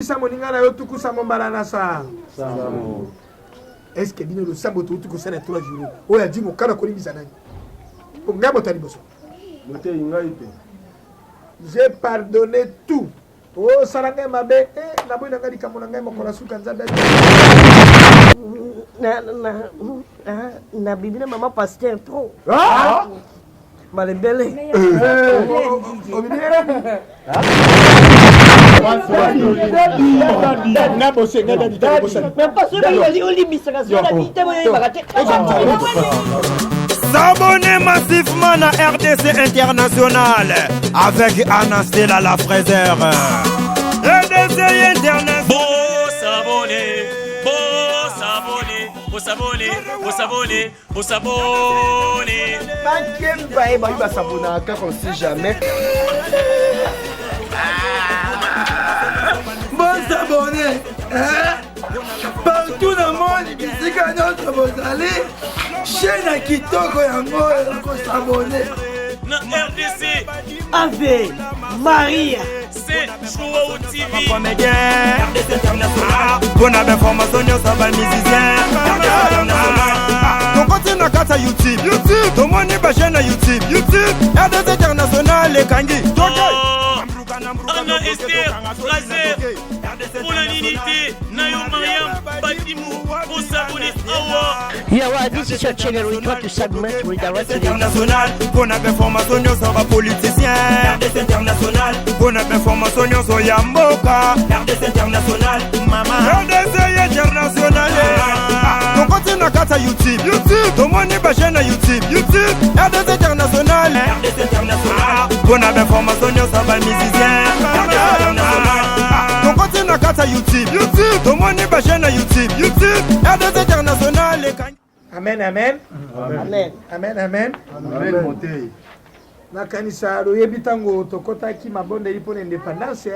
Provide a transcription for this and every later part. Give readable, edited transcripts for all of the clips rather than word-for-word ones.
Samoningana yo tuku samombala sa. Samo. Est-ce que bino le sambo tuku sana 3 jours. Oya di mo kana ko limisa nani. Ngabo tani boso. Mote ingaite. J'ai pardonné tout. Oh saranga mabe na boy na ngadi kamona ngai mokola suka nzambe. Na bibi na mama pasteur trop. Ah! Malembele. S'abonner massivement à RDC International avec Anastella la fraiseur. RDC International. Vous s'abonner. Il va s'abonner car on sait jamais. Bon s'abonner, partout dans le monde, ici quand notre vous allez, chaîne à Kitoko Yango, on s'abonner. Na RDC Ave Maria. c'est Chouaou TV. RDC International. Bonne information sur les musiciens. On continue à faire YouTube. Tout le monde est basé sur YouTube. RDC International, les Kangi. Anna Esther, Fraser, pour l'unité, Nayo Mariam, Batimou, pour s'abonner Awa. Yawa, this is your channel. We try to submit with the rest of the International. Bonne information sur les politiciens. RDC International. Bonne information sur Yamboka. RDC International. Maman. RDC International. On continue à faire YouTube. Tout le monde est basé sur YouTube. RDC International. RDC International. Bonne information sur les musiciens. On continue à faire YouTube. Tout le monde est basé sur YouTube. RDC International. Amen, amen. Amen. Amen, amen. Amen mote. Na kanisa loyebi tango tokotaki mabonde lipo na indépendance.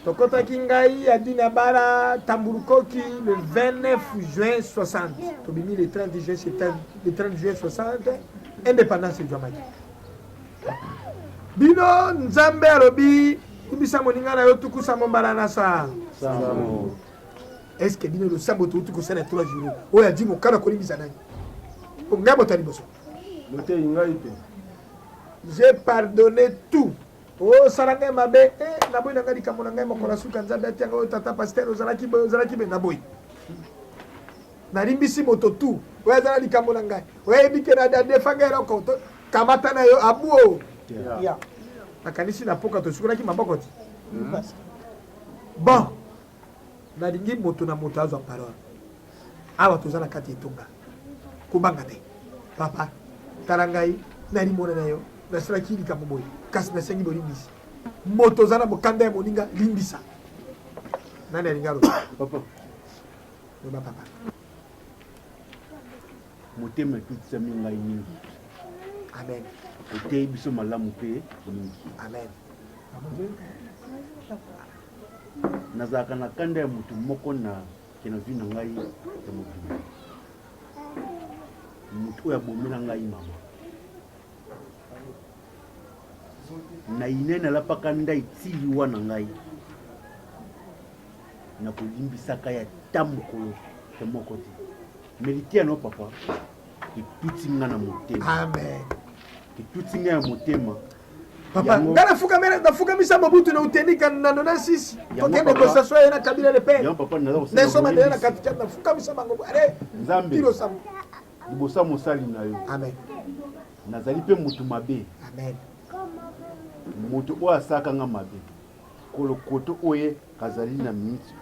Tokotaki ngai ya dina bara tamburukoki le 29 juin 60. Tobimi le 30 juin 70, le 30 juin 60 indépendance de Jamaica. Bino nzambe alobi ibisa moningana yo tuku samombala na sa. Samo. Est-ce que bino le sambo tuku sana 3 jours. Oya di mo kana ko limisa nani. Ngabo tani boso. Mote ingaite. J'ai pardonné tout. Oh saranga mabe na boy na ngadi kamona ngai mokola suka nzambe atianga o tata pasteur ozalaki be na boy. Na limbisi moto tout. Oya zala di kamona ngai. Oya bike na da defangera ko to kamata na yo abuo. Yeah. Nakanisi na poka to sukulaki maboko ti. Bon. Na dingi moto na moto azo parole. Awa tozana kati etonga. Kubanga te. Papa tarangai na limona na yo. Na sraki ni kamoboy. Kasi na sengi bolimbisi. Moto zana mokanda ya moninga limbisa. Nani alingalo? Papa. Baba papa. Mote me tutsa minga mingi. Amen. Ete biso malamu pe mingi. Amen. Nazaka na kanda ya mutu moko na kena vina ngai ya mobimba. Mutu ya bomela ngai mama. Na inene la pakanda itili wana ngai. Na kolimbisaka ya tamukolo te moko te. Melitia no papa. Itutinga na motema. Amen. Itutinga ya motema. Papa, ngana fuka mera da fuka misa mabutu na utenika na 96. Tokende ko saswa na kabila de pe. Ya papa na Na soma de na katika na fuka misa mango. Ale. Nzambe. Tiro sam. Libosa mosali na yo. Amen. Nazali pe mutu mabe. Amen. Mutu o asaka nga mabe. Kolo koto oye kazali na minti.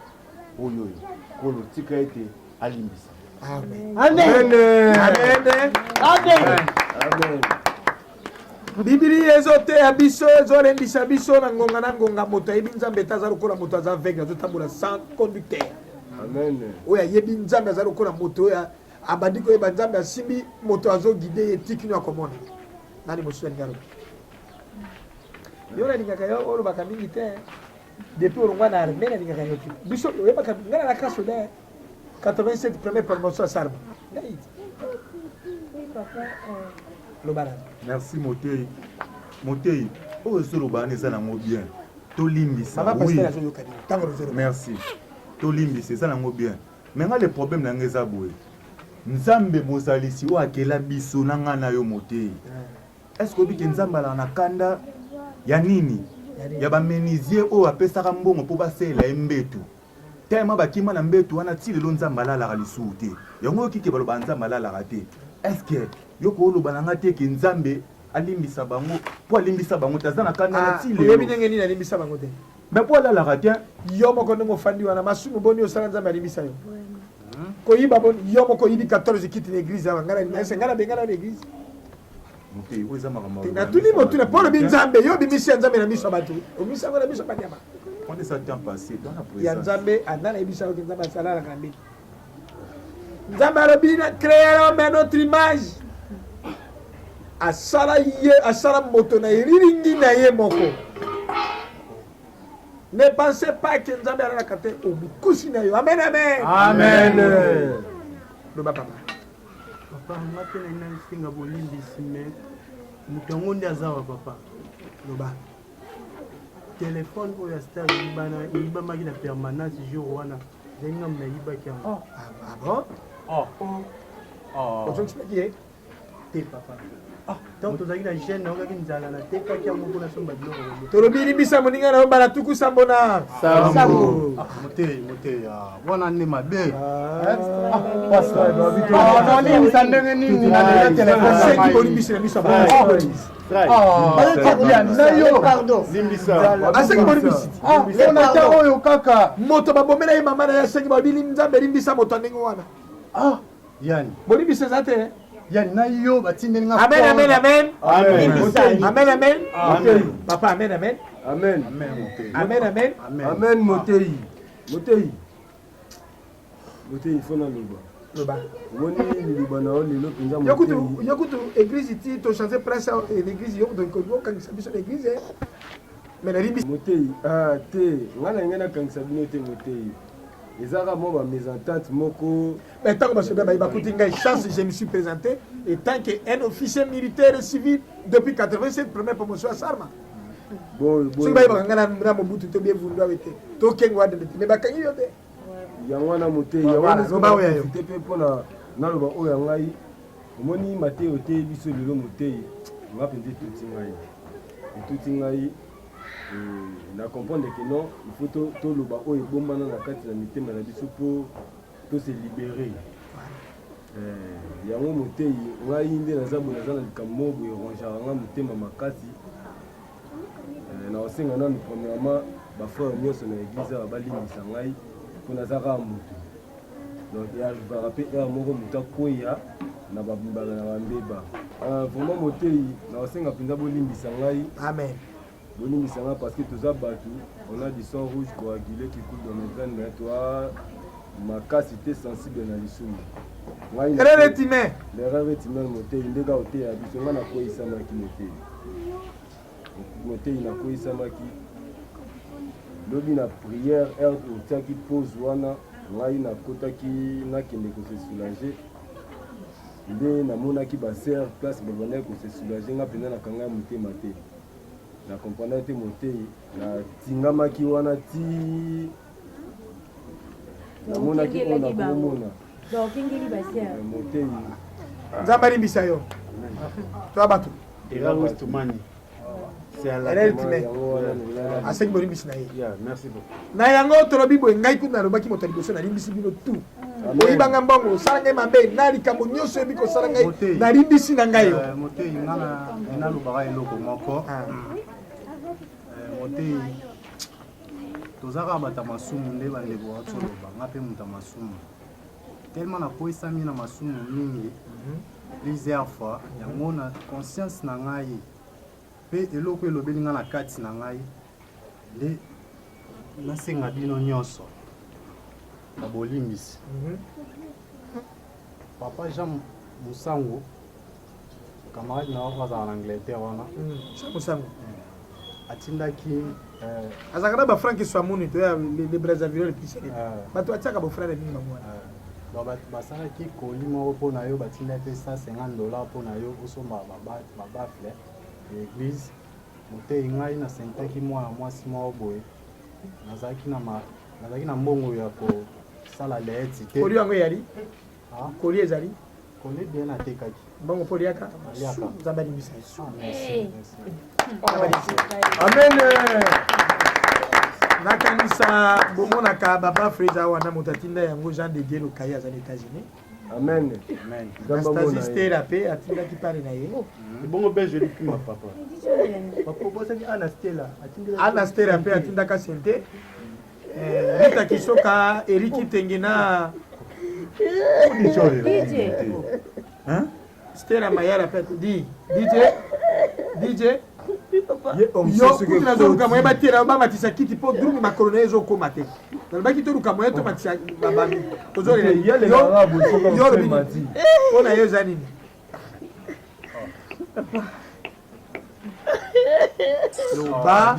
Oyo yo. Kolo tika ete alimbisa. Amen. Amen. Amen. Amen. Amen. Biblia ezote ya biso ezolendisa biso na ngonga moto yebi nzambe taza lokola moto aza aveugle azotambula sans conducteur. Amen. Oya yebi nzambe aza lokola moto oya abandi ko yeba nzambe asimbi moto azo guider etiki no akomona. Nani mosu ya ngaro. Yona lingaka yo olo baka mingi te. Depuis olongwa na armée na lingaka yo. Biso oyeba ka ngana la kaso de 87 première promotion à Sarba. Oui papa Merci Motei. Motei, oh solo bane ça na bien. tolimbisa Maman oui pasteur azoyoka nini ntango ozoloba merci tolimbisa eza nango bien mais nga le problème na nga eza boye nzambe mozalisi oyo akela biso na nga na yo motei est-ce que obike nzambe alaka na kanda ya nini ya bamenisie oyo apesaka mbongo mpo basalela ye mbetu tellement bakima na mbetu wana ti lelo nzambe alalaka lisusu te yango okike baloba nzambe alalaka te est-ce que yoko oloba na nga te ke nzambe alimbisa bango mpo alimbisa bango te aza na kanda na ti lelo oyebi ndenge nini alimbisa bango te mais mpo alalaka te yo moko ndenge ofandi wana masumu boni osala nzambe alimbisa yo koyiba boni yo moko oyibi 14 kiti na église awa ngana bengana na église motei oyo eza makambo natuli motuna mpo olobi nzambe yo obimisi ya nzambe na miso ya bato obimisi yango na miso ya banyama on est ça temps passé dans la ya présence nzambe anda nayebisa yo ke nzambe asalalaka na mbeki nzambe alobi na créer l'homme à notre image asala moto na elilingi na ye moko ne pensez pas que nzambe alalaka te omikusi na yo amen amen Amen. loba papa papa nga mpe na nasinga bolimbisi me moto yango nde azawa papa loba telefone oyo ya star eyibamaki na permanence jour wana ezali ngambo nayibaki yango bon ozongisaki ye te papa donc tozalaki na gene naokaki nzala natekaki yango mpona somba biloko tolobi limbisa moninga na yo mbala tuku sambo na sango motei wana nde mabe Nalimbisa ndenge nini na lelo telefone asengi bolimbisi na miso asengi bolimbisi onata oyo kaka moto babomela ye mama na ye asengi babili nzambe elimbisa moto ndenge wana yani bolimbisi eza te yani na yo batindeli nga amen amen amen Amen. amen amen Amen. papa amen amen amen amen amen amen motei ifo na loba loba omoni liloba na yo lelo mpenza yokutu église ti tochange prince l'église yokokangisa biso na église mais nalimbisi motei te ngai na ngai nakangisa bino te motei ezaka mo bamésentente moko mais ntango basoda bayi bakuti ngai chance je me suis présenté et tant qu'un officier militaire civil depuis 87 première promotion à Sarma soki bayebaka ngai na mobutu to bievundu awe te tokenga wadende te mais bakangi yo te yango wana motei yangote mpe mpona naloba oyo ya ngai omoni mateo te biso lelo motei nga mpenza etuti ngai na comprendre que non il faut toloba oyo ebombana na kati na mitema na biso mpo tose libere yango motei ngai nde naza boye naza na likambo moko boye erongeaka nga motema makasi na osenga nanu premièrement bafrère nyonso na église awa balimbisa ngai mpo nazaka motu donc earrivaka mpe ere moko motu akwea na babimbaka na bambeba vraiment motei na osenga mpenza bolimbisa ngai amen bolimbisa ngai parce que toza bato on a du sang rouge coagulé qui coule dans nos veines mais toi makasi te sensible na lisumu erreur etime l'erreur etimel motei nde kaka oteya biso ngai nakweisamaki motei nakweisamaki lobi na prière ere otiaki pose wana ngai nakotaki nakende kose soulager nde namonaki baser place babandaki kose soulager nga mpenza nakanga ya motema te na comprendre te motei natingamaki wana ti namonaki oyo nakomona motei nzambe alimbisa yo toya bato asengi bolimbisi na ye na yango tolobi boye ngai kuna nalobaki moto ya liboso nalimbisi bino tu oyibanga mbongo osala ngai mabe na likambo nyonso oyebi kosala ngai nalimbisi na ngai yo motei nga nalobaka eloko moko motei tozaka bata masumu nde bandeko batoloba nga mpe moto ya masumu tellement nakoisami na masumu mingi plusieurs fois yango na conscience na ngai mpe eloko elobeli nga na kati na ngai nde nasenga bino nyonso na bolimbisi papa Jean Musango camarade na wako azala na Angleterre wana Jean Musango atindaki azalaka na bafranke swamuni to ya le Brazzaville le plus bato atiaka bofrère mingi bango wana basalaki koli moko mpo na yo batindaki $150 mpo na yo osomba babafle église motei ngai nasentaki mwana mwasi moko boye nazalaki na mbongo ya kosala leeti te Koli yango yali koli ezali koli bien atekaki mbongo poli yaka nzambe alimbisa Amen. nakanisa bomonaka baba Freza wana moto atinda yango Jean de Dieu Lokai aza na États-Unis. Amen. Anastasie Stella pe atindaki pale na ye bongo be joli kuma papa Ana Stella pe atindaka sente Rita Kisoka Eriki Tengena Stella Mayara pe DJ yo kutina zoruka moye batira bamatisa kiti po drumi makolo na ezokoma te nalobaki toruka moye tomatisa babami tozolelaona yo eza nini loba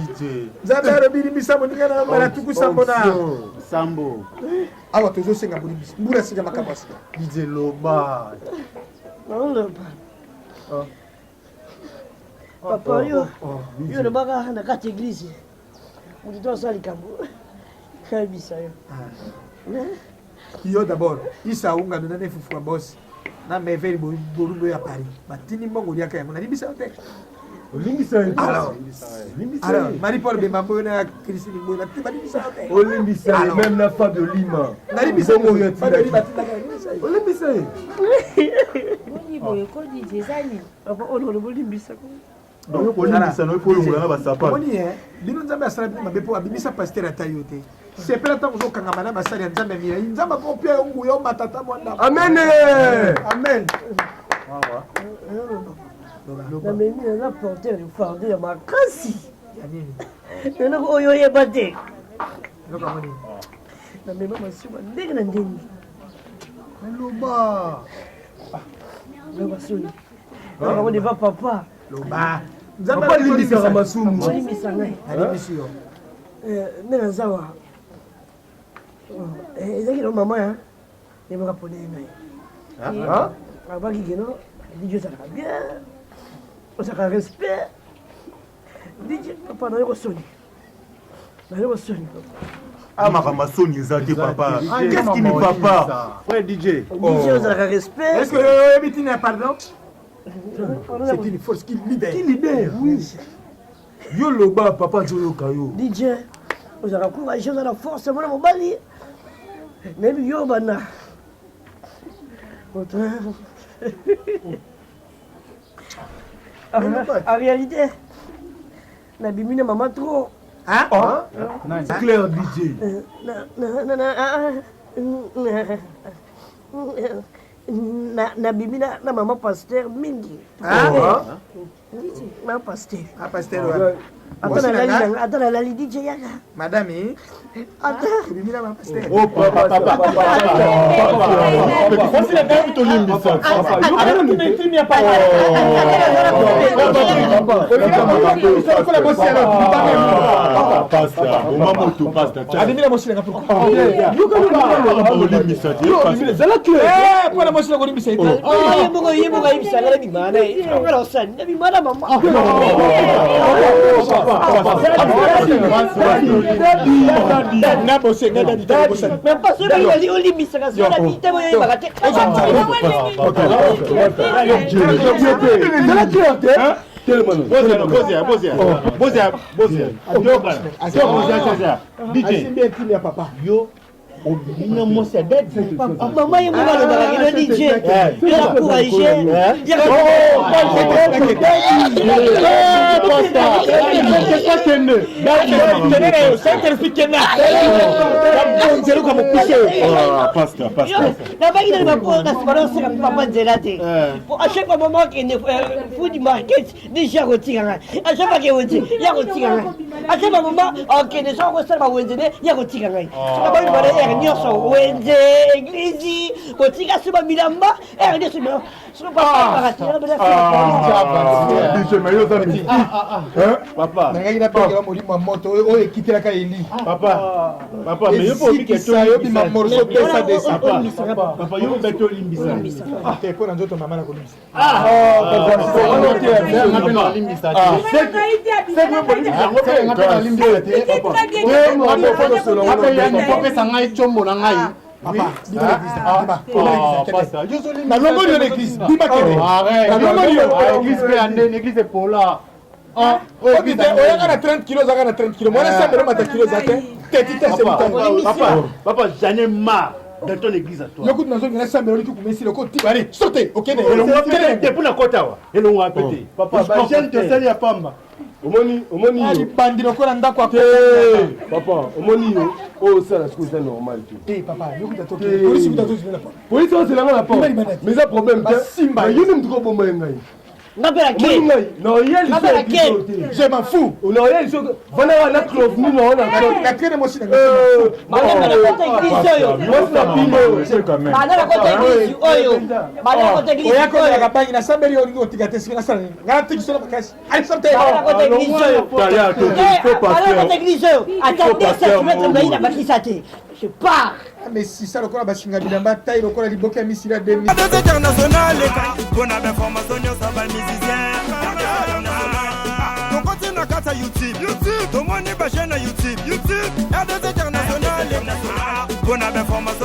nzambe alobi limbisa moninga na mala tuku sambo na sambo awa tozosenga bolimbisa mbula singa makambo asika DJ Loba. Papa yo lobaka na kati église moto to asala likambo kabisa yo yo d'abord isa ungano na nefufu wa boss na meveli bolumbo ya Paris batini mbongo liaka yango nalimbisa yo te alors Marie-Paul Bemambo na Christine Bola tu balimbisa yo te Olimbisa même na Fabio Lima nalimbisa yo Fabio Lima tindaka Olimbisa Boni boye ko DJ zani papa ono bolimbisa ko donc olimbisa no po longola na basapa moni bino nzambe asala bino mabe po abimisa pasteur atayo te sepela tango zokangama na basali ya nzambe mira nzambe ko pia yo nguyo matata mwanda Amen. Amen. na memi na porteur du fardeau ya makasi ya nini na oyo yeba te loka moni na mema masuba ndenge na ndenge Loba. loba soni on va papa loba Papa limbisa masumu. olimbisa ngai alimbisi yo ndenge nazawa ezalaki no mama ya yebaka pone ngai abaki keno DJ ozalaka bien ozalaka respect DJ papa nayo soni makambo soni eza te papa qu'est-ce qui ne va pas ouais DJ DJ ozalaka respect est-ce que yo yebi tina pardon c'est une force qui libère Oui. Yo Loba papa nzoyoka yo. DJ ozalaka courage ozala force mwana mobali nayebi yo bana en réalité nabimi na mama trop C'est clair DJ. nabimi na mama pasteur mingi na pasteur pasteur ata nalali DJ yaka madame bimina ma pasteur oh papa c'est la dame to limbisa Obina moça dede mamãe é mulher da DJ ela courage nyonso wenze eglise kotika soba bilamba RDC so papa Papa. nangaki napekela molimo ya moto oyo ekitelaka eli Papa, mais yo po esikisa yo bima morceau pesa desa Papa, yo beto limbisa. te mpo na nzoto mama na kolimbisa opesa ngai combo na ngai nalongoli yo na église bima kende nalongoli yo église mpe ya ndeni église epola oyaka na 30 kilo ozaka na 30 kilo mwana sambelo mata kilo za te teti te Papa, j'en ai marre de ton église à toi. yokuti nazongi na sambelo liki kumesi loko tibare sorte okende Depuis la côte awa, elongo apete. Papa, bajene tosali ya pamba. Omoni yo. bandi lokola ndako Papa, omoni yo. Oh, ça, c'est normal. papa yokuta toke polisi kuta tozila papa Polisi ozelanga na pamba. Mais ça problème te. Simba. Mais yo mtuko bomba ngai. ngapela ke Non, hier il fait. je m'en fous Non, hier il fait. Vana wana close ni no na close. la traîne mosi na bana bakota église oyo bana bakota église oyo bana bakota église oyako oyo na bangi na sambeli olingi otika te sika nasala nini ngana tikisona makasi ali sorte bana bakota église oyo bana bakota église oyo ata 2 cm ngai na bakisa te je pars mais si ça lokola basinga bilamba tai lokola liboke ya misila 2000 RDC international mpona bainformation nyonso ya bamusicien tokoti na kati ya youtube tomoni bachaine na youtube RDC international mpona bainformation